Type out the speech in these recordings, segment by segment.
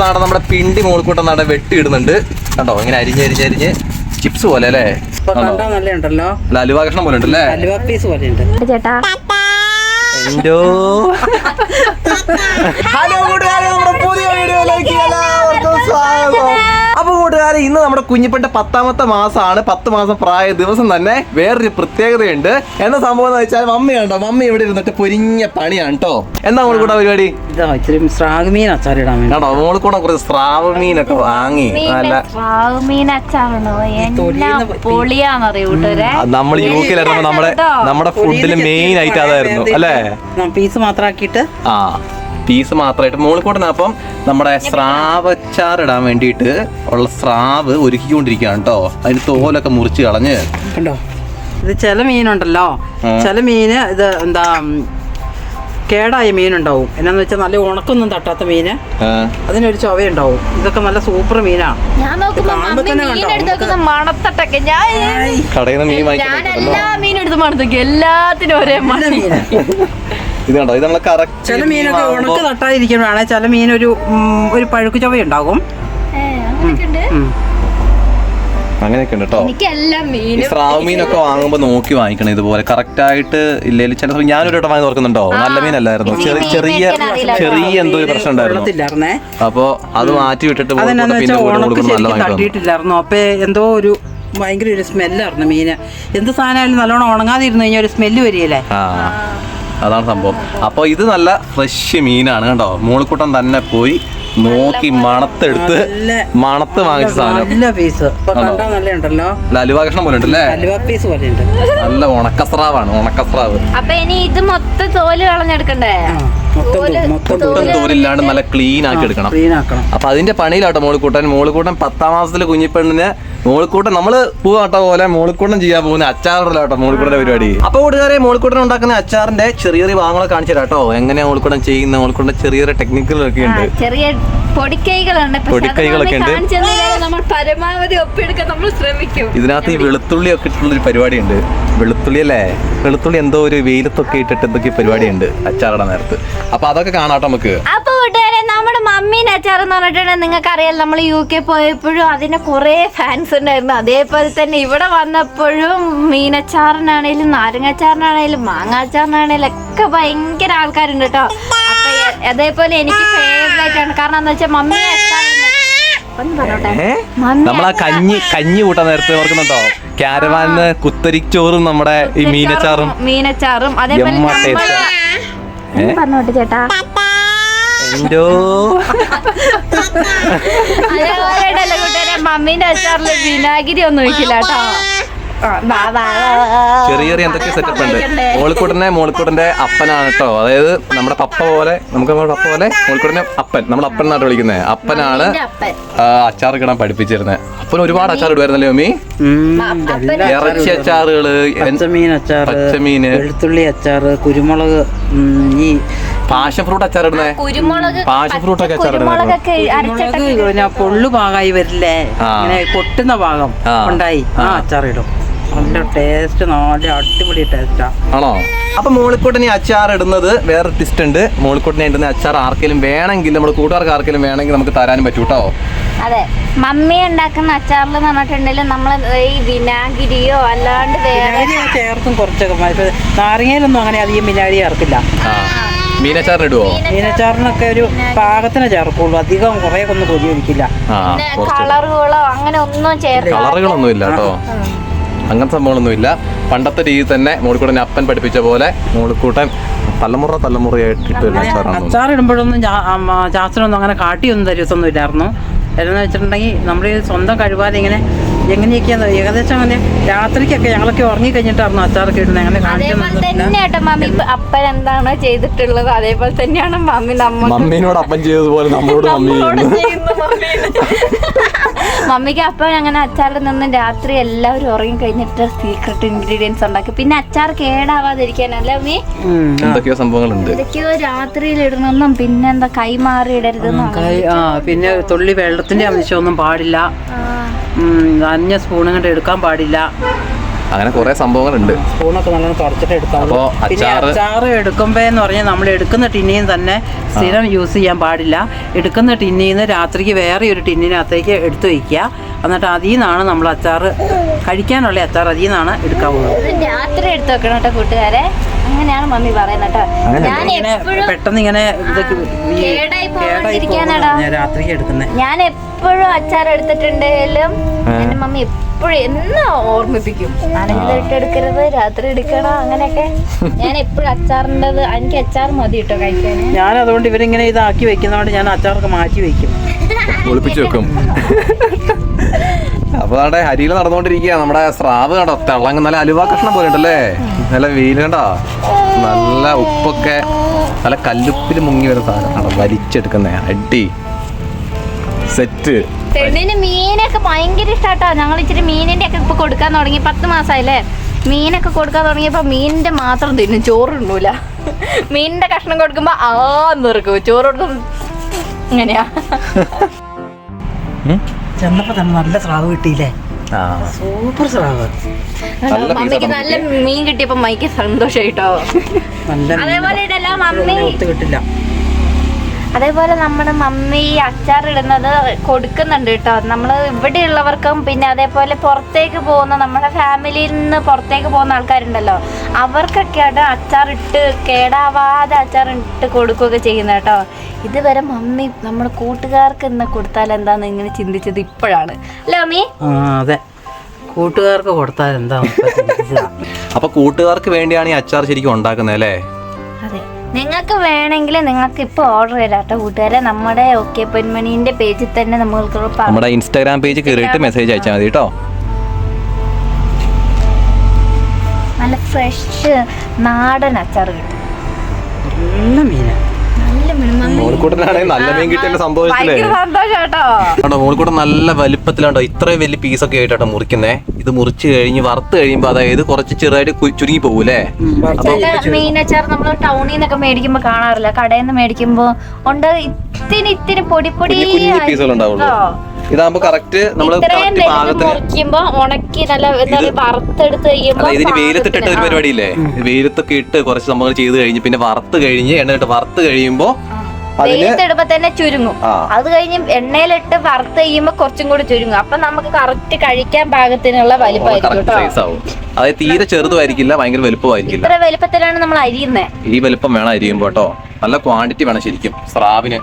നമ്മുടെ പിണ്ടി മോൾക്കൂട്ടം നട വെട്ടി ഇടുന്നുണ്ട് കണ്ടോ, ഇങ്ങനെ അരിഞ്ഞ് ചിപ്സ് പോലെ അല്ലേ, നല്ലുണ്ടല്ലോ, അലുവ കഷ്ണം പോലെ ഉണ്ടല്ലേ, അലുവ പീസ് പോലെ ഉണ്ട് ചേട്ടാ. എന്തോ ഹലോ കൂട്ടുകാരെ, നമ്മുടെ പുതിയ വീഡിയോയിലേക്ക് എല്ലാവർക്കും സ്വാഗതം. അപ്പൊ കൂട്ടുകാരെ, ഇന്ന് നമ്മുടെ കുഞ്ഞിപ്പന്റെ 10ാമത്തെ മാസമാണ്. 10 മാസം പ്രായ ദിവസം തന്നെ വേറൊരു പ്രത്യേകതയുണ്ട്. എന്താ സംഭവം എന്ന് വെച്ചാൽ മമ്മി കണ്ടോ, മമ്മി ഇവിടെ ഇരുന്നിട്ട് പൊരിഞ്ഞ പണിയാണ് കേട്ടോ. എന്താ മോള് കൂടെ പരിപാടി? ഇച്ചിരി സ്രാവ് മീൻ അച്ചാറിടാൻ വേണ്ടി കേട്ടോ, മോള് കൂടെ കുറച്ച് സ്രാവ് മീനൊക്കെ വാങ്ങി. നല്ല നമ്മൾ യൂക്കിലായിരുന്നു, നമ്മുടെ ഫുഡില് മെയിൻ ആയിട്ട് അതായിരുന്നു അല്ലേ, പീസ് മാത്രമാക്കിയിട്ട്. ആ പീസ് മാത്രമായിട്ട് മോളിക്കൂട്ടന. അപ്പം നമ്മുടെ സ്രാവച്ചാർ ഇടാൻ വേണ്ടിയിട്ട് ഉള്ള സ്രാവ് ഒരുക്കിക്കൊണ്ടിരിക്കുകയാണ് കേട്ടോ. അതിന് തോലൊക്കെ മുറിച്ച് കളഞ്ഞ് കണ്ടോ. ഇത് ചില മീനുണ്ടല്ലോ, ചില മീന് ഇത് എന്താ കേടായ മീനുണ്ടാവും. എന്നാന്ന് വെച്ചാൽ നല്ല ഉണക്കൊന്നും തട്ടാത്ത മീന്, അതിനൊരു ചൊവയുണ്ടാവും. ഇതൊക്കെ നല്ല സൂപ്പർ മീനാണ്. കടയിൽ നിന്ന് മീൻ എല്ലാത്തിനും ഒരേ മീന. ഇത് കണ്ടോ, ഇത് നമ്മളെ കറക്റ്റ്. ചില മീനൊക്കെ ഉണക്ക് തട്ടാതിരിക്കുമ്പോഴാണ് ചില മീനൊരു പഴുക്ക് ചൊവയുണ്ടാകും. അങ്ങനെയൊക്കെ ഉണ്ട് കേട്ടോ. ഈ സ്രാവ് മീനൊക്കെ വാങ്ങുമ്പോ നോക്കി വാങ്ങിക്കണം ഇതുപോലെ കറക്റ്റ് ആയിട്ട്. ഇല്ലെങ്കിൽ ചില സമയം ഞാനൊരു വട്ടം വാങ്ങി ഓർക്കുന്നുണ്ടോ, നല്ല മീനല്ലായിരുന്നു, ചെറിയ എന്തോ ഒരു പ്രശ്നം ഉണ്ടായിരുന്നു. അപ്പൊ അത് മാറ്റി വിട്ടിട്ട് തട്ടിയിട്ടില്ലായിരുന്നു. അപ്പൊ എന്തോ ഒരു ഭയങ്കര ഒരു സ്മെല്ലായിരുന്നു മീന്. എന്ത് സാധനമായാലും നല്ലോണം ഉണങ്ങാതിരുന്നു കഴിഞ്ഞാൽ ഒരു സ്മെല്ല് വരികയല്ലേ. അതാണ് സംഭവം. അപ്പൊ ഇത് നല്ല ഫ്രഷ് മീനാണ് കണ്ടോ. മോളിക്കൂട്ടം തന്നെ പോയി നോക്കി മണത്തെടുത്ത് വാങ്ങിച്ച സാധനം. അലുവ കഷ്ണം പോലെ ഉണ്ടല്ലേ, നല്ല ഉണക്കസ്രാവാണ്, ഉണക്കസ്രാവ്. അപ്പൊ ഇനി ഇത് മൊത്തം തോല് കളഞ്ഞെടുക്കണ്ടേ? മൊത്തം തോലില്ലാണ്ട് നല്ല ക്ലീൻ ആക്കി എടുക്കണം. അപ്പൊ അതിന്റെ പണിയിലാട്ടോ മോളിക്കൂട്ടൻ. 10ാം മാസത്തില് കുഞ്ഞിപ്പെണ്ണിന് മോളിക്കൂട്ടൻ നമ്മള് പൂവാട്ടോ പോലെ മോളിക്കൂട്ടം ചെയ്യാൻ പോകുന്ന അച്ചാറിലാട്ടോ മോളിക്കൂട്ടന്റെ പരിപാടി. അപ്പൊ കൂട്ടുകാരെ, മോളിക്കൂട്ടൻ ഉണ്ടാക്കുന്ന അച്ചാറിന്റെ ചെറിയ ഭാഗങ്ങളെ കാണിച്ചു തരാട്ടോ. എങ്ങനെയാ മോളിക്കൂട്ടൻ ചെയ്യുന്ന, മോളിക്കൂട്ടന്റെ ചെറിയ ടെക്നിക്കുകളൊക്കെ ഉണ്ട്, ചെറിയ പൊടിക്കൈകളൊക്കെ ഉണ്ട്. നമ്മൾ പരമാവധി ഒപ്പിയെടുക്കാൻ നമ്മൾ ശ്രമിക്കും. ഇതിനകത്ത് ഈ വെളുത്തുള്ളി ഒക്കെ ഇട്ടുള്ളൊരു പരിപാടി ഉണ്ട്. വെളുത്തുള്ളി അല്ലേ, വെളുത്തുള്ളി എന്തോ ഒരു വെയിലത്തൊക്കെ ഇട്ടിട്ട് എന്തൊക്കെ പരിപാടി ഉണ്ട് അച്ചാറിടാൻ നേരത്ത്. അപ്പൊ അതൊക്കെ കാണാട്ടോ നമുക്ക്. അപ്പൊ കൂട്ടുകാരെ, നമ്മുടെ മമ്മീന്റെ അച്ചാർ എന്ന് പറഞ്ഞിട്ടുണ്ടെങ്കിൽ നിങ്ങൾക്ക് അറിയാം, നമ്മൾ UK പോയപ്പോഴും അതിന് കുറെ ഫാൻസ് ഉണ്ടായിരുന്നു. അതേപോലെ തന്നെ ഇവിടെ വന്നപ്പോഴും മീനച്ചാറിനാണേലും നാരങ്ങാച്ചാറിനാണേലും മാങ്ങാച്ചാറിനാണേലും ഒക്കെ ഭയങ്കര ആൾക്കാരുണ്ട് കേട്ടോ. അപ്പൊ അതേപോലെ എനിക്ക് ഫേവറേറ്റ് ആണ്. കാരണം എന്താ വെച്ചാൽ നമ്മളാ കഞ്ഞി കൂട്ടാൻ നേരത്തെ ഓർക്കുന്നുണ്ടോ, കാരവാനിന് കുത്തരിച്ചോറും നമ്മുടെ ഈ മീനച്ചാറും അതേപോലെ പറഞ്ഞോട്ടെ ചേട്ടാ. എന്തോ അതേപോലെ കൂട്ടുകാരെ, മമ്മീന്റെ അച്ചാറില് വിനാഗിരി ഒന്നും ഒഴിക്കില്ല കേട്ടോ. ചെറിയ എന്തൊക്കെ സെറ്റപ്പ് ഉണ്ട്. മോളിക്കൂട്ടന്റെ അപ്പനാണ് കേട്ടോ. അതായത് നമ്മുടെ പപ്പ പോലെ, മോളിക്കൂട്ടന്റെ അപ്പൻ, നമ്മുടെ അപ്പൻ നാട്ട് വിളിക്കുന്നത് അപ്പനാണ് അച്ചാർ ഇടാൻ പഠിപ്പിച്ചിരുന്നത്. അപ്പൻ ഒരുപാട് അച്ചാർ ഇടുവായിരുന്നല്ലേ മമ്മി? ഇറച്ചി അച്ചാറുകള്, പച്ചമീന്, വെളുത്തുള്ളി അച്ചാറ്, കുരുമുളക്, ഈ പാഷൻ ഫ്രൂട്ട് അച്ചാർ ഇടുന്നേ, പാഷൻ ഫ്രൂട്ട് ഒക്കെ അച്ചാർ ഇടുന്നത്. പൊള്ളു ഭാഗമായി വരില്ലേ, പൊട്ടുന്ന ഭാഗം ഉണ്ടായി ആ അച്ചാർ ഇടും. നല്ല ടേസ്റ്റ്, നല്ല അടിപൊളി ടേസ്റ്റാ. ആണോ? അപ്പൊ മോളിക്കൂട്ടന് അച്ചാർ ഇടുന്നത് വേറെ ടിസ്റ്റ് ഉണ്ട്. മോളിക്കൂട്ടനെ ഇടുന്ന അച്ചാർ ആർക്കെങ്കിലും വേണമെങ്കിൽ, നമ്മുടെ കൂട്ടുകാർക്ക് ആർക്കെങ്കിലും വേണമെങ്കിൽ നമുക്ക് തരാനും പറ്റൂ കേട്ടോ. അതെ, മമ്മി ഉണ്ടാക്കുന്ന അച്ചാറിൽ പറഞ്ഞിട്ടുണ്ടെങ്കിൽ നമ്മള് ഈ വിനാഗിരിയോ അല്ലാണ്ട് ചേർക്കും കുറച്ചൊക്കെ. നാരങ്ങയിലൊന്നും അങ്ങനെ അധികം വിനാഗിരി ചേർക്കില്ല. മീനച്ചാറിന് ഇടുവോ? മീനച്ചാറിനൊക്കെ ഒരു പാകത്തിന് ചേർക്കുള്ളൂ, അധികം കുറെ ഒന്നും പൊടി ഒഴിക്കില്ല. കളറുകളോ അങ്ങനെ ഒന്നും കളറുകളൊന്നും ഇല്ല കേട്ടോ, അങ്ങനത്തെ സംഭവങ്ങളൊന്നും ഇല്ല. പണ്ടത്തെ രീതി തന്നെ മോളിക്കൂട്ടൻ അപ്പൻ പഠിപ്പിച്ച പോലെ മോളിക്കൂട്ടൻ തലമുറയായിട്ടിട്ട് അച്ചാർ ഇടുമ്പോഴൊന്നും ചാച്ചനൊന്നും അങ്ങനെ കാട്ടിയൊന്നും തരുത്തൊന്നും ഇല്ലായിരുന്നു. എന്ന് വെച്ചിട്ടുണ്ടെങ്കിൽ നമ്മുടെ സ്വന്തം കഴിവാതെ എങ്ങനെയൊക്കെയാന്ന് ഏകദേശം അങ്ങനെ രാത്രിക്കൊക്കെ ഞങ്ങളൊക്കെ ഉറങ്ങി കഴിഞ്ഞിട്ടായിരുന്നു അച്ചാറൊക്കെ ഇടുന്നത്. അങ്ങനെ മമ്മി അപ്പൻ എന്താണോ ചെയ്തിട്ടുള്ളത് അതേപോലെ തന്നെയാണ് മമ്മീനോട് അപ്പൻ ചെയ്തതുപോലെ നമ്മളോട് മമ്മിക്ക് അപ്പം അങ്ങനെ അച്ചാറിൽ നിന്ന് രാത്രി എല്ലാവരും ഉറങ്ങി കഴിഞ്ഞിട്ട് സീക്രട്ട് ഇൻഗ്രീഡിയൻസ് ഉണ്ടാക്കി. പിന്നെ അച്ചാർ കേടാവാതിരിക്കാനല്ലേ മമ്മി എന്തൊക്കെയോ സംഭവങ്ങളുണ്ട്. ഇതൊക്കെയോ രാത്രിയിൽ ഇടണമെന്നും പിന്നെ എന്താ കൈമാറി ഇടരുതെന്നും. പിന്നെ തുള്ളി വെള്ളത്തിന്റെ അംശമൊന്നും പാടില്ല, നനഞ്ഞ സ്പൂൺ കൊണ്ട് എടുക്കാൻ പാടില്ല. അങ്ങനെ കുറെ സംഭവങ്ങളുണ്ട്. സ്പൂണൊക്കെ നല്ലോണം തുടച്ചിട്ട് എടുക്കാവുള്ളൂ. അപ്പൊ പിന്നെ അച്ചാർ എടുക്കുമ്പോ എന്ന് പറഞ്ഞാൽ നമ്മൾ എടുക്കുന്ന ടിന്നിൽ തന്നെ സ്ഥിരം യൂസ് ചെയ്യാൻ പാടില്ല. എടുക്കുന്ന ടിന്നിൽ നിന്ന് രാത്രിക്ക് വേറെ ഒരു ടിന്നിനകത്തേക്ക് എടുത്തു വയ്ക്കുക. എന്നിട്ട് അതിൽ നിന്നാണ് നമ്മൾ അച്ചാർ കഴിക്കാനുള്ള അച്ചാർ അതിൽ നിന്നാണ് എടുക്കാവുള്ളൂ. രാത്രി എടുത്തു വെക്കണം കേട്ടോ കൂട്ടുകാരെ, അങ്ങനെയാണ് മമ്മി പറയുന്നത് കേട്ടോ. ഞാൻ എപ്പോഴും പെട്ടെന്ന് ഇങ്ങനെ രാത്രിക്ക് എടുക്കുന്നത്. ഞാൻ എപ്പോഴും അച്ചാർ എടുത്തിട്ടുണ്ടെങ്കിലും എന്റെ മമ്മി എപ്പോഴും എന്നാ ഓർമ്മിപ്പിക്കും, ആരെങ്കിലും ഇട്ടെടുക്കരുത്, രാത്രി എടുക്കണം അങ്ങനെയൊക്കെ. ഞാൻ എപ്പോഴും അച്ചാറിൻ്റെത്, എനിക്ക് അച്ചാർ മതി കേട്ടോ കഴിക്കാൻ. ഞാൻ അതുകൊണ്ട് ഇവരിങ്ങനെ ഇതാക്കി വെക്കുന്നതുകൊണ്ട് ഞാൻ അച്ചാറൊക്കെ മാറ്റി വെക്കും, ഒളിപ്പിച്ചു വെക്കും. അപ്പൊ അവിടെ അരിയിൽ നടന്നുകൊണ്ടിരിക്കുക നമ്മുടെ സ്രാവ് കണ്ടോ, തിളങ്ങ നല്ല അലുവ കഷ്ണം പോലെ ഉണ്ടല്ലേ, നല്ല വെയിൽ കണ്ടോ, നല്ല ഉപ്പൊക്കെ നല്ല കല്ലുപ്പിൽ മുങ്ങി വരുന്ന സാധനമാണ് വലിച്ചെടുക്കുന്ന അടി സെറ്റ്. പെണ്ണിന് മീനൊക്കെ ഭയങ്കര ഇഷ്ടാട്ടോ. ഞങ്ങൾ ഇച്ചിരി മീനിന്റെ ഒക്കെ ഇപ്പൊ കൊടുക്കാൻ തുടങ്ങി, 10 മാസമായില്ലേ. മീനൊക്കെ കൊടുക്കാൻ തുടങ്ങിയപ്പോ മീനിന്റെ മാത്രം തിന്നും, ചോറുണ്ടൂല. മീനിന്റെ കഷ്ണം കൊടുക്കുമ്പോ നിർക്കും, ചോറ് കൊടുക്കും. അങ്ങനെയാ. ചെന്നപ്പോ തന്നെ നല്ല സ്രാവ് കിട്ടിയില്ലേ, സൂപ്പർ സ്രാവ്. മമ്മിക്ക് നല്ല മീൻ കിട്ടിയപ്പോ മൈക്ക് സന്തോഷായിട്ടോ. അതേപോലെ ഇടല്ല മമ്മി, കിട്ടില്ല. അതേപോലെ നമ്മുടെ മമ്മി അച്ചാർ ഇടുന്നത് കൊടുക്കുന്നുണ്ട് കേട്ടോ. നമ്മൾ ഇവിടെ ഉള്ളവർക്കും പിന്നെ അതേപോലെ പുറത്തേക്ക് പോകുന്ന നമ്മുടെ ഫാമിലിയിൽ നിന്ന് പുറത്തേക്ക് പോകുന്ന ആൾക്കാരുണ്ടല്ലോ, അവർക്കൊക്കെയാണ് അച്ചാറിട്ട് കേടാവാതെ അച്ചാറിട്ട് കൊടുക്കുകയൊക്കെ ചെയ്യുന്നത് കേട്ടോ. ഇതുവരെ മമ്മി നമ്മുടെ കൂട്ടുകാർക്ക് ഇന്ന് കൊടുത്താൽ എന്താന്ന് ഇങ്ങനെ ചിന്തിച്ചത് ഇപ്പോഴാണ് അല്ലേ മമ്മി? അതെ, കൂട്ടുകാർക്ക് കൊടുത്താൽ എന്താ. അപ്പൊ കൂട്ടുകാർക്ക് വേണ്ടിയാണ് ഈ അച്ചാർ ശരിക്കും ഉണ്ടാക്കുന്നത് അല്ലേ? അതെ, നിങ്ങൾക്ക് വേണമെങ്കിൽ നിങ്ങൾക്ക് ഇപ്പോൾ ഓർഡർ ചെയ്താട്ടോ കൂട്ടുകാരെ. നമ്മുടെ ഓക്കെ പൊന്മണീന്റെ പേജിൽ തന്നെ നമ്മൾക്ക് നമ്മുടെ ഇൻസ്റ്റാഗ്രാം പേജ് കയറിയിട്ട് മെസ്സേജ് അയച്ചാൽ മതി കേട്ടോ. നല്ല ഫ്രഷ് നാടൻ അച്ചാർ കിട്ടും. നല്ല മീന്, മോൾക്കൂട്ടനാണെങ്കിൽ നല്ല മീൻ കിട്ടിയ സംഭവത്തില്ലേ കേട്ടോ. മോൾക്കൂട്ടം നല്ല വലിപ്പത്തിലാണ്ടോ, ഇത്രയും വലിയ പീസൊക്കെ ആയിട്ടോ മുറിക്കുന്നേ. ഇത് മുറിച്ച് കഴിഞ്ഞ് വറുത്ത് കഴിയുമ്പോ അതായത് കുറച്ച് ചെറുതായിട്ട് ചുരുങ്ങി പോകൂലേ. മീനച്ചാർ നമ്മൾ ടൗണിൽ നിന്നൊക്കെ മേടിക്കുമ്പോ കാണാറില്ല, കടയിൽ നിന്ന് മേടിക്കുമ്പോ ഉണ്ട് ഇത്തിരി പൊടി പൊടി പീസുകളുണ്ടാവുള്ളൂ. ഇതാകുമ്പോ കറക്റ്റ് നമ്മള് മുറിക്കുമ്പോ ഉണക്കി നല്ല വറുത്തെടുത്ത് കഴിയുമ്പോ ഇതിന് വെയിലത്തിട്ടിട്ട് ഒരു പരിപാടിയില്ലേ, വെയിലത്തൊക്കെ ഇട്ട് കുറച്ച് സംഭവങ്ങൾ ചെയ്ത് കഴിഞ്ഞ് പിന്നെ വറുത്ത് കഴിഞ്ഞ് എണ്ണയിട്ട് വറുത്ത് കഴിയുമ്പോ വെയിലത്തിടുമ്പോ തന്നെ ചുരുങ്ങും. അത് കഴിഞ്ഞ് എണ്ണയിലിട്ട് വറുത്ത് കഴിയുമ്പോ കുറച്ചും കൂടി ചുരുങ്ങും. അപ്പൊ നമുക്ക് കറക്റ്റ് കഴിക്കാൻ പാകത്തിനുള്ള വലിപ്പമായിരിക്കും. അതായത് തീരെ ചെറുതുമായിരിക്കില്ല, ഭയങ്കര വലുപ്പമായിരിക്കില്ല. ഇത്ര വലുപ്പത്തിലാണ് നമ്മൾ അരിയുന്നത്. ഈ വലുപ്പം വേണം അരിയുമ്പോ കേട്ടോ. നല്ല ക്വാണ്ടിറ്റി വേണം ശരിക്കും സ്രാവിന്.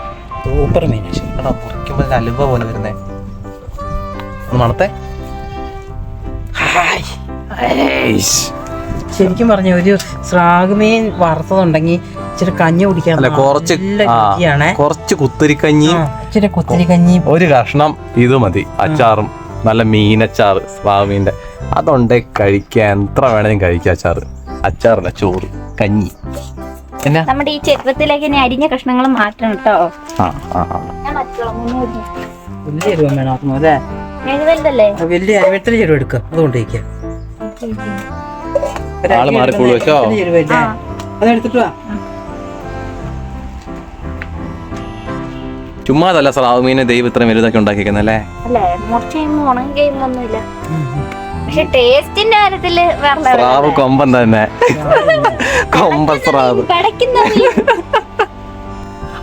സൂപ്പർ മീൻ മുറിക്കുമ്പോ അലുവ പോലെ വരുന്നേ. മണത്തെ ശരിക്കും പറഞ്ഞ ഒരു സ്രാഗ് മീൻ വറുത്തതുണ്ടെങ്കിൽ ഇച്ചിരി കഞ്ഞി കുടിക്കാൻ കുറച്ച് കുത്തിരിക്കഞ്ഞി, ഇച്ചിരി കുത്തിരിക്കഞ്ഞി, ഒരു കഷ്ണം ഇത് മതി. അച്ചാറും നല്ല മീനച്ചാറ് സ്രാവ് മീന്റെ അതുണ്ടെ കഴിക്കാൻ എത്ര വേണമെങ്കിലും കഴിക്കാം. അച്ചാറില്ല, ചോറ്, കഞ്ഞി. എന്നാ നമ്മുടെ ഈ ചെറുപ്പത്തിലേക്ക് ഇനി അരിഞ്ഞ കഷ്ണങ്ങൾ മാറ്റണം കേട്ടോ. വലിയ എരിവ് വേണം അല്ലേ? വലിയ അരിവെട്ടൽ ചെരുവ് എടുക്കുക, അതുകൊണ്ടിരിക്കുക. അതെടുത്തിട്ട് വാ. ചുമ്മാതല്ല സ്രാവ് മീനെ ദൈവം ഇത്രയും വലുതൊക്കെ ഉണ്ടാക്കിക്കുന്നല്ലേ. പക്ഷെ ടേസ്റ്റിന്റെ കാര്യത്തില് സ്രാവ് കൊമ്പൻ തന്നെ, കൊമ്പൻ സ്രാവ്.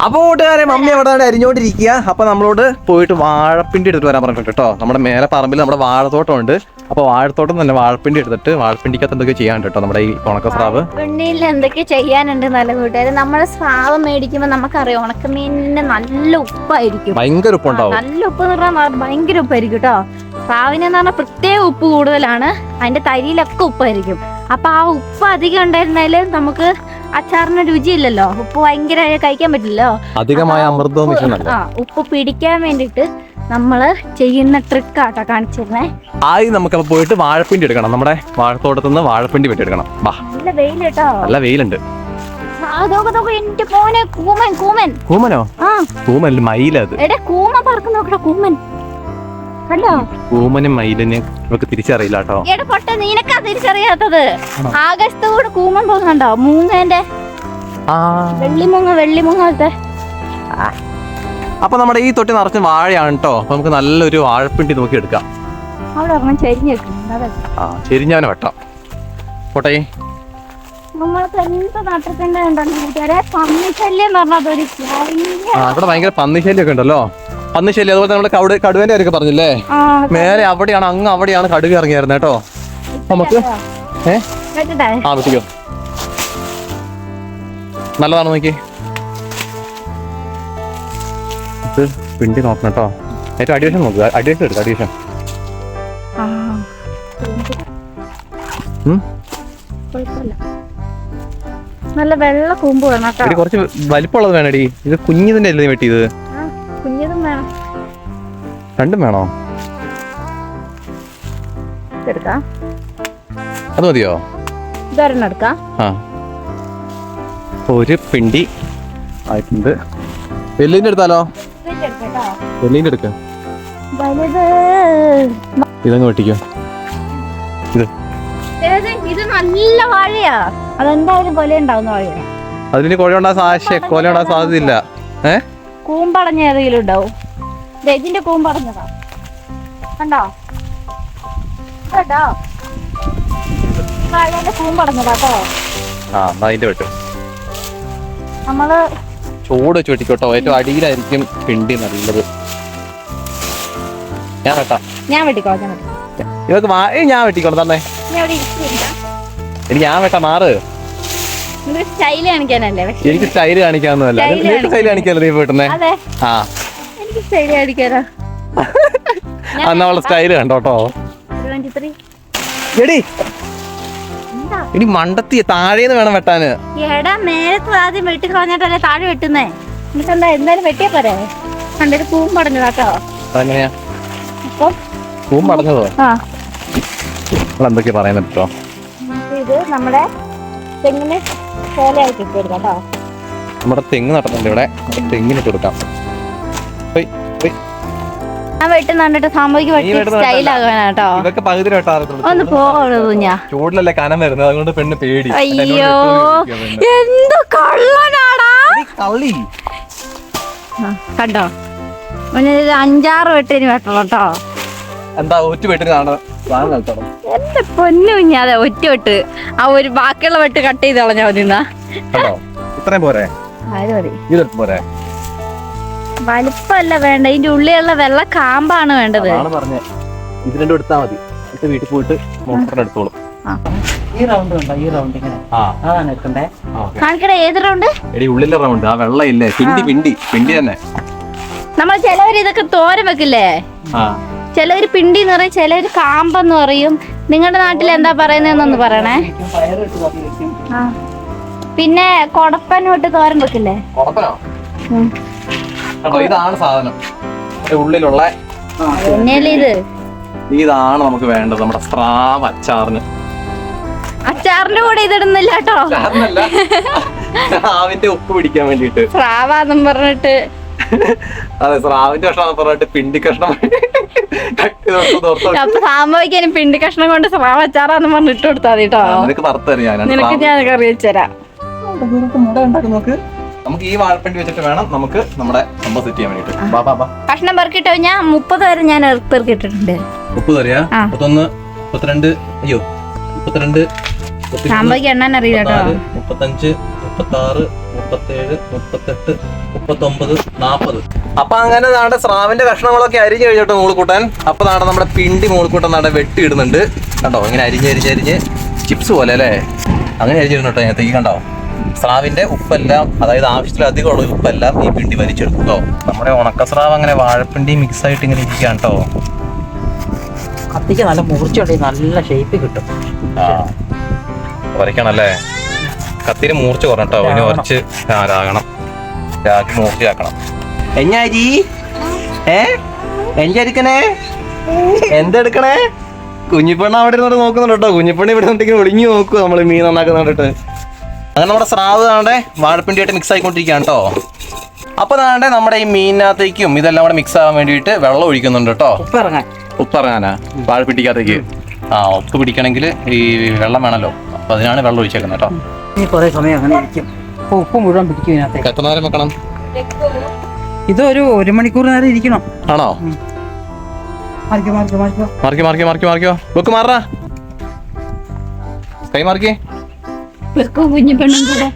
അപ്പൊ കൂട്ടുകാരെ മമ്മി അവിടെ അരിഞ്ഞോണ്ടിരിക്കുക. അപ്പൊ നമ്മളോട് പോയിട്ട് വാഴപ്പിണ്ടി എടുത്തിട്ട് വരാൻ പറഞ്ഞിട്ട് കേട്ടോ. നമ്മുടെ മേലെ പറമ്പിൽ നമ്മുടെ വാഴത്തോട്ടം ഉണ്ട്. അപ്പൊ വാഴത്തോട്ടം തന്നെ വാഴപ്പിണ്ടി എടുത്തിട്ട് വാഴപ്പിണ്ടിക്കകത്ത് എന്തൊക്കെ ചെയ്യാൻ കേട്ടോ നമ്മുടെ ഈ ഉണക്ക സ്രാവ്. പിണ്ടിയിൽ എന്തൊക്കെ ചെയ്യാനുണ്ട് നല്ല കൂട്ടുകാരെ. നമ്മളെ സ്രാവ് മേടിക്കുമ്പോ നമുക്കറിയാം ഉണക്കമീനിന് നല്ല ഉപ്പായിരിക്കും, ഭയങ്കര ഉപ്പുണ്ടാവും. നല്ല ഉപ്പ് എന്ന് പറഞ്ഞാൽ ഭയങ്കര ഉപ്പായിരിക്കും കേട്ടോ. സ്രാവിനെന്ന് പറഞ്ഞാൽ പ്രത്യേക ഉപ്പ് കൂടുതലാണ്, അതിന്റെ തരിയിലൊക്കെ ഉപ്പായിരിക്കും. അപ്പൊ ആ ഉപ്പ് അധികം ഉണ്ടായിരുന്നാല് നമുക്ക് അച്ചാറിന് രുചിയില്ലല്ലോ, ഉപ്പ് ഭയങ്കര കഴിക്കാൻ പറ്റില്ലല്ലോ. അധികമായ അമൃതവും ഉപ്പ് പിടിക്കാൻ വേണ്ടിട്ട് നമ്മള് ചെയ്യുന്ന ട്രിക്കാട്ടോ കാണിച്ചിരുന്നേ. ആയി നമുക്ക് പോയിട്ട് വാഴപ്പിണ്ടി എടുക്കണം. നമ്മുടെ വാഴത്തോട്ടത്തു നിന്ന് വാഴപ്പിണ്ടി വെട്ടിയെടുക്കണം. നല്ല വെയിൽ കേട്ടോ, നല്ല വെയിലുണ്ട്. എന്റെ മോനെ കൂമൻ. കൂമനോ? കൂമൻ മയിലത്. കൂമ പറക്ക് നോക്കടാ, കൂമൻ കണ്ടോ? കൂമനും മയിലിനെ നമുക്ക് തിരിച്ചറിയില്ല കേട്ടോ. പൊട്ട നിനക്കാ തിരിച്ചറിയാത്തത്. ആകാശത്തോട് കൂമൻ പോകുന്നുണ്ടോ? മൂങ്ങേന്റെ വെള്ളിമൂങ്ങ. അപ്പൊ നമ്മുടെ ഈ തൊട്ടി നിറച്ച് വാഴയാണ് കേട്ടോ. അപ്പൊ നമുക്ക് നല്ലൊരു വാഴപ്പിണ്ടി നോക്കി എടുക്കാം. അവിടെ ചെരിഞ്ഞു ചെരിഞ്ഞാനെ വെട്ടാം. പോട്ടെ. നമ്മൾക്ക് എന്ത് നട്ടത്തിന്റെ കൂട്ടുകാരെ പന്നിശല്യം എന്ന് പറഞ്ഞാൽ ഒരു ഇവിടെ ഭയങ്കര പന്നിശല്യൊക്കെ ഉണ്ടല്ലോ. പന്നിശല്യം അതുപോലെ നമ്മുടെ കടുവേന്റെ കാര്യമൊക്കെ പറഞ്ഞില്ലേ, മേലെ അവിടെയാണ്, അങ്ങ് അവിടെയാണ് കടുവ ഇറങ്ങിയായിരുന്നത് കേട്ടോ. നമുക്ക് വെട്ടിക്കോ, നല്ലതാണ്. നോക്കി ഇത് പിണ്ടി നോക്കണം കേട്ടോ. ഏറ്റവും അടിവശം നോക്കുക, അടിവശം എടുക്കുക, അടിവശം. നല്ല വെള്ള കൂമ്പ് വേണം കേട്ടോ. കുറച്ച് വലിപ്പമുള്ളത് വേണടി. ഇത് കുഞ്ഞിതിന്റെ അല്ലേ വെട്ടിയത്? കുഞ്ഞതും വേണം. രണ്ടും വേണോ? എടുക്കാം. അത് മതിയോ? ഇതൊരെണ്ണം എടുക്കാം. ഒരു പിണ്ടി ആയിട്ടുണ്ട്. വെല്ലിന്റെ എടുത്താലോ? വെല്ലിന്റെ എടുക്ക. ഇതങ്ങ് വെട്ടിക്കോ. ഇത് നല്ല വാഴയാ, അതെന്തായാലും കൊല ഉണ്ടാവുന്ന വാഴയാ. അതിന് കൊല ഉണ്ടാകാൻ സാധ്യതയില്ല. കൂമ്പടഞ്ഞ ഏതെങ്കിലും ഉണ്ടാവും. ഇതിന്റെ കൂമ്പടഞ്ഞതാ കണ്ടോ, കേട്ടോ, വാഴന്റെ കൂമ്പടഞ്ഞതാ കേട്ടോ. അതിന്റെ വെട്ടും നമ്മള് ചൂട് വെച്ച് വെട്ടിക്കോട്ടോ. ഏറ്റവും അടിയിലായിരിക്കും പിണ്ടി നല്ലത്. ഞാൻ വെട്ടിക്കോളാം. ഇവക്ക് ഞാൻ വെട്ടിക്കോളാം തന്നെ. ഞാൻ വെട്ടാ, മാറ്. സ്റ്റൈല് കാണിക്കാനല്ലേ? എനിക്ക് സ്റ്റൈല് കാണിക്കാന്നല്ല, സ്റ്റൈല് കാണിക്കാനല്ലേ നീ വെട്ടുന്നേ? എനിക്ക് സ്റ്റൈല് കാണിക്കാനോ? അന്ന് അവളെ സ്റ്റൈല് കണ്ടോട്ടോ. ഇനി മണ്ടത്തി താഴേന്ന് വേണം വെട്ടാന്. എടാ മേലത്ത് ആദ്യം വെട്ടി കളഞ്ഞിട്ടല്ലേ താഴെ വെട്ടുന്നേ. എന്നിട്ടെന്താ എന്തായാലും വെട്ടിയാ പോരെ? കണ്ടൊരു കൂമ്പടഞ്ഞതാട്ടോ. അതെങ്ങനെയാ കൂമ്പടഞ്ഞതോ? എന്തൊക്കെയാ പറയുന്നത് കേട്ടോ. ഇത് നമ്മുടെ തെങ്ങിന് ചേലയായിട്ട് ഇട്ട് കൊടുക്കാം കേട്ടോ. നമ്മുടെ തെങ്ങ് നട്ടിട്ടുണ്ട് ഇവിടെ, തെങ്ങിനിട്ട് കൊടുക്കാം. ഞാൻ വെട്ടുന്ന കണ്ടിട്ട് സാമൂഹിക സ്റ്റൈലാകാനാട്ടോ. ഇതൊക്കെ പകുതി വെട്ടാറുണ്ട്. ഒന്ന് പോകരുത് ഞാൻ ചൂടിലല്ലേ കനം വരുന്നത്, അതുകൊണ്ട് പെണ്ണ് പേടി. അയ്യോ എന്ത് കള്ളനാടാ. കണ്ടോ, 5-6 വെട്ടിന് വെട്ടണം കേട്ടോ. എന്താ ഒറ്റ വെട്ടിന് എന്റെ പൊന്നു കുഞ്ഞാതെ ഒറ്റ വെട്ട്. ആ ഒരു ബാക്കിയുള്ള വെട്ട് കട്ട് ചെയ്ത് കളഞ്ഞാ മതി. ഇത്രയും പോരെ? പോരെ? വലിപ്പല്ല വേണ്ട, ഇതിന്റെ ഉള്ളിലുള്ള വെള്ള കാമ്പാണ് വേണ്ടത്. ഇത് രണ്ടും എടുത്താ മതി. വീട്ടിൽ പോയിട്ട് എടുത്തോളും. കാണിക്കട ഏത് റൗണ്ട്? ഉള്ളിലെ റൗണ്ട്, ആ വെള്ള ഇല്ലേ, പിണ്ടി തന്നെ. നമ്മൾ ചിലവര് ഇതൊക്കെ തോരൻ വെക്കില്ലേ, ചിലവര് പിണ്ടി എന്ന് പറയും, ചിലവര് കാമ്പെന്ന് പറയും. നിങ്ങളുടെ നാട്ടിൽ എന്താ പറയുന്നതെന്നൊന്ന് പറയണേ. പിന്നെ കൊടപ്പൻ വിട്ട് തോരൻ വെക്കില്ലേ? ഇതാണ് സാധനം, ഉള്ളിലുള്ള ഇതാണ് നമുക്ക് വേണ്ടത് നമ്മുടെ സ്രാവ് അച്ചാറിന്. അച്ചാറിന്റെ കൂടെ ഇതിടുന്നില്ല കേട്ടോ, സ്രാവിന്റെ ഉപ്പ് പിടിക്കാൻ വേണ്ടിട്ട്. സ്രാവാന്നും പറഞ്ഞിട്ട്, അതെ സ്രാവിന്റെ കഷ്ണം പറഞ്ഞിട്ട് പിണ്ടി കഷ്ണം. അപ്പൊ സാമ്പവിക്കാനും പിണ്ടി കഷ്ണം കൊണ്ട് സ്രാവ് അച്ചാറാന്ന് പറഞ്ഞ് ഇട്ട് കൊടുത്താൽ മതി കേട്ടോ. നിനക്ക് വറുത്തറിയാം, നിനക്ക് ഞാൻ കറി വെച്ചുതരാം. നമുക്ക് ഈ വാഴപ്പിണ്ടി വെച്ചിട്ട് വേണം നമുക്ക് നമ്മുടെ സംഭവം സെറ്റ് ചെയ്യാൻ വേണ്ടിട്ട്. കഷ്ണം പെറുക്കിട്ടോ, ഞാൻ 30 വരെ ഞാൻ പെറുക്കിട്ടിട്ടുണ്ട്. 30 വരെയാ? 31, 32, അയ്യോ 32, സാമ്പവിക്ക് എണ്ണാൻ അറിയില്ല കേട്ടോ. 35, 36, 37, 38, 39, 40. അപ്പൊ അങ്ങനെ നാടെ സ്രാവിന്റെ കഷ്ണങ്ങളൊക്കെ അരിഞ്ഞ് കഴിഞ്ഞിട്ട് മൂളിക്കൂട്ടാൻ. അപ്പൊ നാടെ നമ്മുടെ പിണ്ടി മൂളിക്കൂട്ടൻ നാടെ വെട്ടി ഇടുന്നുണ്ട് കണ്ടോ. ഇങ്ങനെ അരിഞ്ഞ് ചിപ്സ് പോലെ അല്ലേ, അങ്ങനെ അരിഞ്ഞിരുന്നു കേട്ടോ. ഈ കണ്ടോ സ്രാവിന്റെ ഉപ്പെല്ലാം, അതായത് ആവശ്യത്തിലധികം ഉള്ള ഉപ്പെല്ലാം ഈ പിണ്ടി വലിച്ചെടുക്കും കേട്ടോ. നമ്മുടെ ഉണക്കസ്രാവ് അങ്ങനെ വാഴപ്പിണ്ടി മിക്സ് ആയിട്ട് ഇങ്ങനെ ഇരിക്കുകയാണ് കേട്ടോ. കത്തിക്ക് നല്ല മൂർച്ചയുണ്ടെങ്കിൽ നല്ല ഷേപ്പ് കിട്ടും. ഉരയ്ക്കണല്ലേ, കത്തിന് മൂർച്ച കുറഞ്ഞോ. ഇനി ഉരച്ച് രാകണം, രാഗി മൂർച്ചയാക്കണം. എഞ്ഞാരി എഞ്ചരിക്കണേ, എന്തെടുക്കണേ? കുഞ്ഞിപ്പെണ്ണ അവിടെ ഇരുന്നോട്ട് നോക്കുന്നുണ്ട് കേട്ടോ. കുഞ്ഞിപ്പെണ്ണ ഇവിടെ നിന്നിട്ട് ഒളിഞ്ഞു നോക്കുക നമ്മൾ മീൻ നന്നാക്കുന്ന കണ്ടിട്ട്. അങ്ങനെ നമ്മുടെ സ്രാവ് താണ്ടെ വാഴപ്പിണ്ടിയായിട്ട് മിക്സ് ആയിക്കൊണ്ടിരിക്കുകയാണ് കേട്ടോ. അപ്പൊ താണ്ടെ നമ്മുടെ ഈ മീനിനകത്തേക്കും ഇതെല്ലാം കൂടെ മിക്സ് ആവാൻ വേണ്ടിയിട്ട് വെള്ളം ഒഴിക്കുന്നുണ്ട് കേട്ടോ. ഉപ്പിറങ്ങാനാ വാഴപ്പിണ്ടിക്കകത്തേക്ക്? ഉപ്പ് പിടിക്കണമെങ്കിൽ ഈ വെള്ളം വേണമല്ലോ, അപ്പൊ അതിനാണ് വെള്ളം ഒഴിച്ചേക്കുന്നത് കേട്ടോ. കുറെ സമയം അങ്ങനെ ഇരിക്കും, ഉപ്പ് മുഴുവൻ പിടിക്കും ഇതിനകത്ത്. എത്ര നേരം വെക്കണം? ഇതൊരു 1 മണിക്കൂർ നേരം ഇരിക്കണം. ആണോ? മാറിക്കോ വെക്ക്, മാറാ കൈമാറിക്കേ. കുഞ്ഞു പെണ്ണും കൂടെ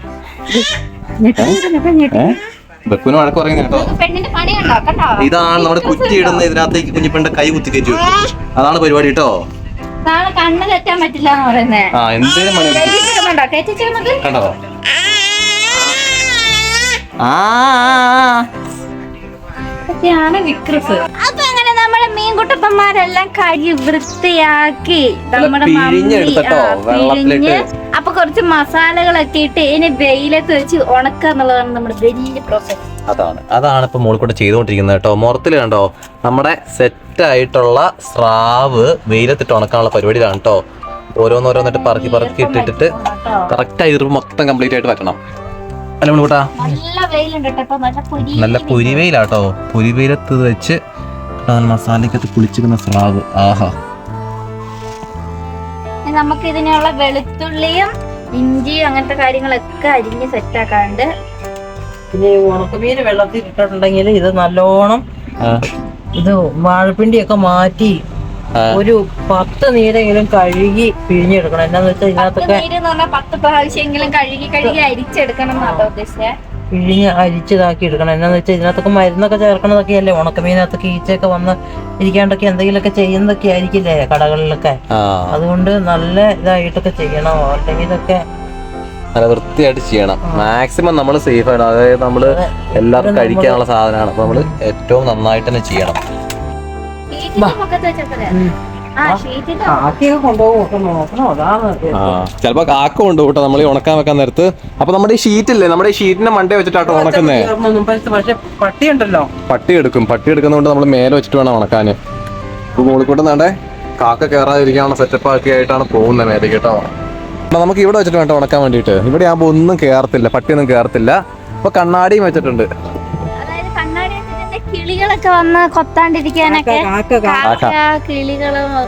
ബെക്കുന് വഴക്ക് പറയുന്നത് കേട്ടോ. പെണ്ണിന്റെ പണി കണ്ടോ കണ്ടോ? ഇതാണ് നമ്മുടെ കുറ്റി ഇടുന്ന ഇതിനകത്തേക്ക് കുഞ്ഞിപ്പെണ്ണിന്റെ കൈ കുത്തി കയറ്റി വെക്കും. അതാണ് പരിപാടി കേട്ടോ. നാളെ കണ്ണ് തെറ്റാൻ പറ്റില്ല എന്ന് പറയുന്നേ. ആ എന്തേലും പണി കണ്ടോ? വിക്രസ്. അപ്പൊ അങ്ങനെ നമ്മളെ മീൻകുട്ടപ്പന്മാരെല്ലാം കഴുകി വൃത്തിയാക്കി നമ്മുടെ പിഴിഞ്ഞ് അപ്പൊ കുറച്ച് മസാലകളൊക്കെ ഇട്ട് ഇനി വെയിലത്ത് വെച്ച് ഉണക്കുക എന്നുള്ളതാണ് നമ്മുടെ വലിയ പ്രോസസ്. അതാണ് ഇപ്പൊ മോളിക്കൂടെ ചെയ്തുകൊണ്ടിരിക്കുന്നത് കേട്ടോ. മുറത്തില് കണ്ടോ നമ്മുടെ സെറ്റ് ആയിട്ടുള്ള സ്രാവ് വെയിലത്തിട്ട് ഉണക്കാനുള്ള പരിപാടിയിലാണ് കേട്ടോ. ഓരോന്നോരോന്നിട്ട് പറക്കി ഇട്ടിട്ട് കറക്റ്റ് ആയി മൊത്തം കംപ്ലീറ്റ് ആയിട്ട് വെക്കണം. അല്ല മോളിക്കൂട്ടാ നല്ല പൊരിവെയിലാട്ടോ. പൊരിവെയിലത്ത് വെച്ച് മസാലക്കകത്ത് കുളിച്ചിരുന്ന സ്രാവ്. ആഹാ. നമുക്ക് ഇതിനുള്ള വെളുത്തുള്ളിയും ഇഞ്ചിയും അങ്ങനത്തെ കാര്യങ്ങളൊക്കെ അരിഞ്ഞ് സെറ്റാക്കാണ്ട് പിന്നെ ഉണക്കമീൻ വെള്ളത്തിൽ ഇട്ടിട്ടുണ്ടെങ്കിൽ ഇത് നല്ലോണം ഇത് വാഴപ്പിണ്ടിയൊക്കെ മാറ്റി ഒരു 10 നീരെങ്കിലും കഴുകി പിഴിഞ്ഞെടുക്കണം. എന്നാന്ന് വെച്ചാൽ ഇതിനകത്തൊക്കെ 10 പ്രാവശ്യമെങ്കിലും കഴുകി അരിച്ചെടുക്കണം എന്നാണ് ഉദ്ദേശിച്ചത്. പിഴിഞ്ഞ് അരിച്ചതാക്കി എടുക്കണം. എന്നാന്ന് വെച്ചാൽ ഇതിനകത്തൊക്കെ മരുന്നൊക്കെ ചേർക്കണതൊക്കെ അല്ലേ. ഉണക്കമീനകത്തൊക്കെ ഈച്ചയൊക്കെ വന്ന് ഇരിക്കാണ്ടൊക്കെ എന്തെങ്കിലുമൊക്കെ ചെയ്യുന്നതൊക്കെ ആയിരിക്കില്ലേ കടകളിലൊക്കെ. അതുകൊണ്ട് നല്ല ഇതായിട്ടൊക്കെ ചെയ്യണം. അല്ലെങ്കിൽ ഇതൊക്കെ നല്ല വൃത്തിയായിട്ട് ചെയ്യണം. മാക്സിമം നമ്മൾ സേഫ് ആണ്. അതായത് നമ്മള് എല്ലാവർക്കും കഴിക്കാനുള്ള സാധനമാണ്. അപ്പൊ നമ്മള് ഏറ്റവും നന്നായിട്ട് തന്നെ ചെയ്യണം. ചിലപ്പോ കാക്ക കൊണ്ടുപോകും കേട്ടോ നമ്മൾ ഉണക്കാൻ വെക്കാൻ നേരത്ത്. അപ്പൊ നമ്മുടെ ഈ ഷീറ്റില്ലേ, നമ്മുടെ ഈ ഷീറ്റിന്റെ മണ്ടേ വെച്ചിട്ടാട്ടോ ഉണക്കുന്നേ. പക്ഷെ പട്ടി ഉണ്ടല്ലോ, പട്ടി എടുക്കുന്നതുകൊണ്ട് നമ്മൾ മേലെ വെച്ചിട്ട് വേണം ഉണക്കാന്. ഇപ്പൊ മോളിക്കൂട്ടം വേണ്ടേ കാക്ക കയറാതിരിക്കാനുള്ള സെറ്റപ്പ് ഒക്കെ ആയിട്ടാണ് പോകുന്നത് മേലെ കേട്ടോ. അപ്പൊ നമുക്ക് ഇവിടെ വെച്ചിട്ട് വേണ്ട ഉണക്കാൻ വേണ്ടിട്ട്. ഇവിടെ ആകുമ്പോ ഒന്നും കയറത്തില്ല, പട്ടിയൊന്നും കയറത്തില്ല. അപ്പൊ കണ്ണാടിയും വെച്ചിട്ടുണ്ട്. കിളികളൊക്കെ വന്ന് കൊത്താണ്ടിരിക്കാനൊക്കെ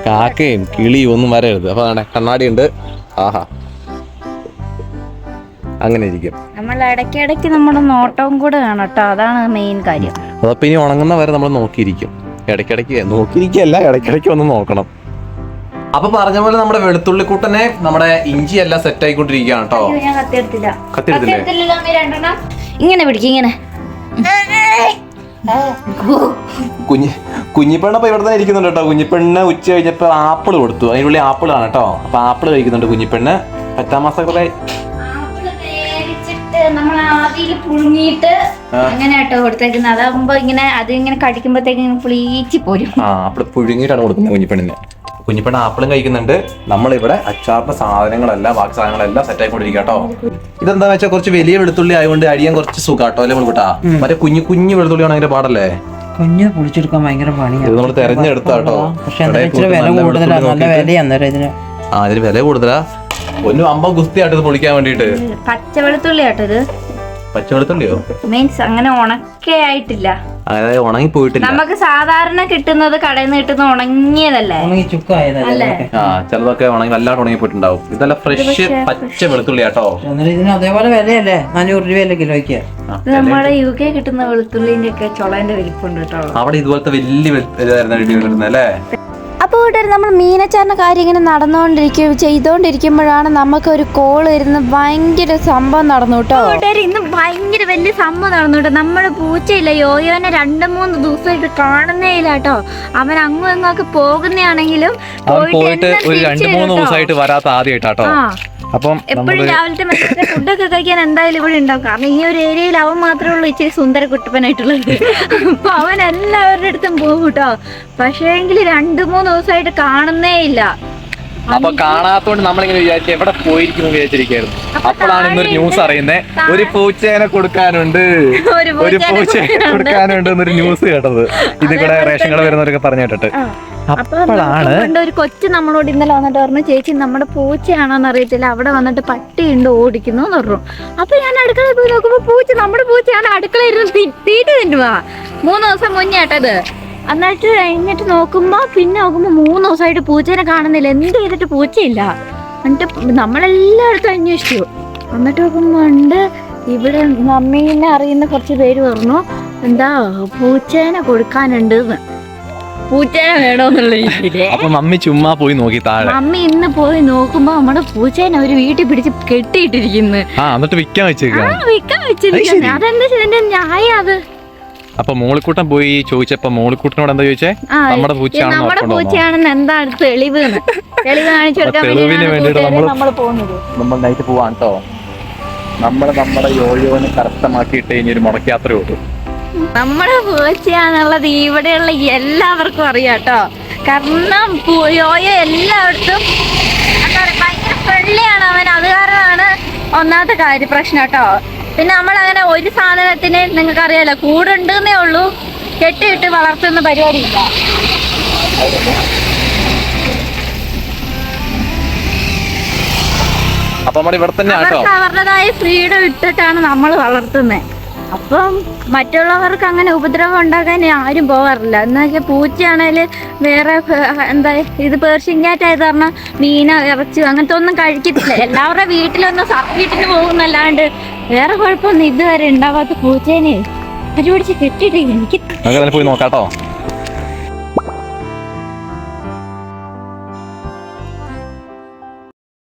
കാക്കയും കിളിയും ഒന്നും വരരുത്. അപ്പൊ കണ്ണാടി ഉണ്ട്. ആഹാ, അങ്ങനെ ഇരിക്കും. നമ്മൾ ഇടയ്ക്കിടയ്ക്ക് നമ്മുടെ നോട്ടവും കൂടെ വേണം കേട്ടോ. അതാണ് മെയിൻ കാര്യം. അതപ്പൊ ഇനി ഉണങ്ങുന്ന വരെ നമ്മൾ നോക്കിയിരിക്കും. നോക്കിയിരിക്കല്ല, ഇടയ്ക്കിടയ്ക്ക് ഒന്ന് നോക്കണം. അപ്പൊ പറഞ്ഞ പോലെ നമ്മുടെ വെളുത്തുള്ളിക്കൂട്ടനെ നമ്മുടെ ഇഞ്ചി എല്ലാം സെറ്റ് ആയിക്കൊണ്ടിരിക്കുകയാണ് കേട്ടോ. ഞാൻ കത്തിയെടുത്തില്ല. ഇങ്ങനെ പിടിക്കും ഇങ്ങനെ. കുഞ്ഞിപ്പെണ്ണ ഇവിടെ തന്നെ ഇരിക്കുന്നുണ്ട് കേട്ടോ. കുഞ്ഞിപ്പെണ്ണ് ഉച്ച കഴിഞ്ഞപ്പോ ആപ്പിൾ കൊടുത്തു. അതിനുള്ളിൽ ആപ്പിളാണ് കേട്ടോ. അപ്പൊ ആപ്പിൾ കഴിക്കുന്നുണ്ട് കുഞ്ഞിപ്പെണ്ണ്. 10 മാസമൊക്കെ നമ്മൾ ആവിയിൽ പുഴുങ്ങിയിട്ട് അങ്ങനെ കേട്ടോ കൊടുത്തേക്കുന്നത്. അതാകുമ്പോ ഇങ്ങനെ അതിങ്ങനെ കടിക്കുമ്പോഴത്തേക്ക് പുളിയിച്ച് പോരും. ആപ്പിൾ പുഴുങ്ങിയിട്ടാണ് കൊടുക്കുന്നത് കുഞ്ഞിപ്പെണ്ണിന്. കുഞ്ഞിപ്പെണ്ണ ആപ്പിളും കഴിക്കുന്നുണ്ട്. നമ്മളിവിടെ അച്ചാറിന്റെ സാധനങ്ങളെല്ലാം ബാക്കി സാധനങ്ങളെല്ലാം സെറ്റ് ആയിക്കൊണ്ടിരിക്കുക കേട്ടോ. ഇതെന്താ വെച്ചാൽ കുറച്ച് വലിയ വെളുത്തുള്ളി ആയതുകൊണ്ട് അടിയാൻ കുറച്ച് സുഖാട്ടോ അല്ലേ മോളിക്കൂട്ടാ. മറ്റേ കുഞ്ഞു വെളുത്തുള്ളി ആണെങ്കിൽ പാടല്ലേ, കുഞ്ഞ് പൊളിച്ചെടുക്കാൻ ഭയങ്കര പണിയാണ്. ഇത് നമ്മൾ തെരഞ്ഞെടുത്താട്ടോ. പക്ഷെ വില കൂടുതലാണ്, നല്ല വിലയാണ് ഇതിന്. ഇതിന് വില കൂടുതലാ. ഒന്നും അമ്പ ഗുസ്തിയായിട്ട് ഇത് പൊളിക്കാൻ വേണ്ടിട്ട്. പച്ച വെളുത്തുള്ളി ആട്ടോ ഇത്. പച്ച വെളുത്തുള്ളിയോ? മീൻസ് അങ്ങനെ ഉണക്കേ ആയിട്ടില്ല, അതായത് ഉണങ്ങി പോയിട്ടില്ല. നമുക്ക് സാധാരണ കിട്ടുന്നത് കടയിൽ നിന്ന് കിട്ടുന്ന ഉണങ്ങിയതല്ലേ, ചിലതൊക്കെ ഉണങ്ങി വല്ലാണ്ട് ഉണങ്ങി പോയിട്ടുണ്ടാവും. ഇതല്ല ഫ്രഷ് പച്ച വെളുത്തുള്ളി ആട്ടോ. ഇതിന് അതേപോലെ വിലയല്ലേ, 400 രൂപയല്ലേ കിലോയ്ക്ക്. നമ്മുടെ UK കിട്ടുന്ന വെളുത്തുള്ളിന്റെ ഒക്കെ ചുളന്റെ വലിപ്പുണ്ട് കേട്ടോ. അവിടെ ഇതുപോലത്തെ വലിയ അല്ലേ. അപ്പോൾ കൂട്ടുകാർ, നമ്മൾ മീനച്ചാറിൻ്റെ കാര്യം ഇങ്ങനെ ചെയ്തുകൊണ്ടിരിക്കുമ്പോഴാണ് നമുക്കൊരു കോൾ വരുന്നത്. ഭയങ്കര സംഭവം നടന്നു കേട്ടോ കൂട്ടുകാർ. ഇന്ന് ഭയങ്കര വലിയ സംഭവം നടന്നു കേട്ടോ. നമ്മുടെ പൂച്ചയില്ല യോയോനെ 2-3 ദിവസമായിട്ട് കാണുന്നേ ഇല്ല കേട്ടോ. അവൻ അങ്ങും ഇങ്ങൊക്കെ പോകുന്നതാണെങ്കിലും പോയിട്ട് ഒരു 2-3 ദിവസമായിട്ട് വരാത്ത ആദ്യമായിട്ടാട്ടോ. അപ്പം എപ്പോഴും രാവിലത്തെ മറ്റേ ഫുഡൊക്കെ കഴിക്കാൻ എന്തായാലും ഇവിടെ ഉണ്ടാവും. കാരണം ഈ ഒരു ഏരിയയിൽ അവൻ മാത്രമേ ഉള്ളൂ ഇച്ചിരി സുന്ദര കുട്ടപ്പനായിട്ടുള്ളത്. അപ്പൊ അവൻ എല്ലാവരുടെ അടുത്തും പോകും കേട്ടോ. പക്ഷേ എങ്കിൽ 2-3 ദിവസമായിട്ട് കാണുന്നേ ഇല്ല. അപ്പൊ കാണാത്തോണ്ട് നമ്മളിങ്ങനെ വിചാരിച്ചു എവിടെ പോയിരിക്കുന്നു വിചാരിച്ചിരിക്കായിരുന്നു. അപ്പോഴാണ് ഇന്നൊരു ന്യൂസ് അറിയുന്നത്, ഒരു പൂച്ചേനെ കൊടുക്കാനുണ്ട് എന്നൊരു ന്യൂസ് കേട്ടത്. ഇത് കൂടെ റേഷൻ കട വരുന്നവരൊക്കെ പറഞ്ഞു കേട്ടിട്ട്. അപ്പോഴാണ് ഒരു കൊച്ചു നമ്മളോട് ഇന്നലെ വന്നിട്ട് പറഞ്ഞു, ചേച്ചി നമ്മുടെ പൂച്ചയാണോന്ന് അറിയത്തില്ല, അവിടെ വന്നിട്ട് പട്ടിയുണ്ട് ഓടിക്കുന്നു എന്ന് പറഞ്ഞു. അപ്പൊ ഞാൻ അടുക്കളയിൽ പോയി നോക്കുമ്പോ നമ്മുടെ പൂച്ചയാണ് അടുക്കളയിൽ തീറ്റ തിന്നുവാ. 3 ദിവസം മുന്നേ ആട്ടത്. എന്നിട്ട് നോക്കുമ്പോ 3 ദിവസമായിട്ട് പൂച്ചേനെ കാണുന്നില്ല. എന്ത് ചെയ്തിട്ട് പൂച്ചയില്ല. എന്നിട്ട് നമ്മളെല്ലായിടത്തും അന്വേഷിച്ചു. എന്നിട്ട് നോക്കുമ്പോ ഉണ്ട് ഇവിടെ മമ്മീനെ അറിയുന്ന കുറച്ച് പേര് പറഞ്ഞു, എന്താ പൂച്ചേനെ കൊടുക്കാനുണ്ട്. പൂച്ചേനെ വേണോന്നുള്ള രീതിയില്. അപ്പൊ മമ്മി ചുമ്മാ പോയി നോക്കി താഴെ. മമ്മി ഇന്ന് പോയി നോക്കുമ്പോ നമ്മുടെ പൂച്ചേനെ അവര് വീട്ടിൽ പിടിച്ച് കെട്ടിയിട്ടിരിക്കുന്നു. എന്നിട്ട് വിൽക്കാൻ വെച്ചേക്കാണ്. വിൽക്കാൻ വെച്ചിരിക്കുന്നു. അതെന്താ ഇതിന്റെ ന്യായം അത്? അപ്പൊ മോളിക്കൂട്ടൻ പോയി ചോദിച്ചപ്പോ മോളിക്കൂട്ടനോട് എന്താ ചോദിച്ചേ? നമ്മുടെ പൂച്ചയാണെന്ന് എന്താണ് തെളിവ് കാണിച്ചു കൊടുക്കാൻ നമ്മൾ നൈറ്റ് പോവാണ് കേട്ടോ. നമ്മുടെ യോയോനെ കരസ്ഥമാക്കിയിട്ട് ഇനി ഒരു മുടക്കാത്രേ ഉള്ളൂ. നമ്മുടെ പൂച്ചയാന്നുള്ളത് ഇവിടെയുള്ള എല്ലാവർക്കും അറിയാം കേട്ടോ. കാരണം യോയോ എല്ലായിടത്തും ഭയങ്കര ഫ്രണ്ട്ലിയാണ് അവൻ. അത് കാരണമാണ് ഒന്നാമത്തെ പ്രശ്നം കേട്ടോ. പിന്നെ നമ്മൾ അങ്ങനെ ഒരു സാധനത്തിന് നിങ്ങൾക്ക് അറിയാലോ കൂടുണ്ടെന്നേ ഉള്ളൂ, കെട്ടിയിട്ട് വളർത്തുന്ന പരിപാടിയില്ല. അവർക്ക് അവരുടേതായ ഫ്രീഡം ഇട്ടിട്ടാണ് നമ്മൾ വളർത്തുന്നത്. അപ്പം മറ്റുള്ളവർക്ക് അങ്ങനെ ഉപദ്രവം ഉണ്ടാക്കാൻ ആരും പോകാറില്ല. എന്ന് വെച്ചാൽ പൂച്ചയാണേൽ വേറെ എന്താ ഇത് പേർഷ്യൻ ക്യാറ്റ് ആയത് കാരണം മീന ഇറച്ചി അങ്ങനത്തെ ഒന്നും കഴിക്കത്തില്ല. എല്ലാവരുടെ വീട്ടിലൊന്നും സർക്കിട്ടിന് പോകുന്നല്ലാണ്ട് വേറെ കുഴപ്പമൊന്നും ഇതുവരെ ഉണ്ടാവാത്ത പൂച്ചേനെ പരിപിടിച്ച് കെട്ടിയിട്ട് എനിക്ക് പോയി നോക്കാട്ടോ.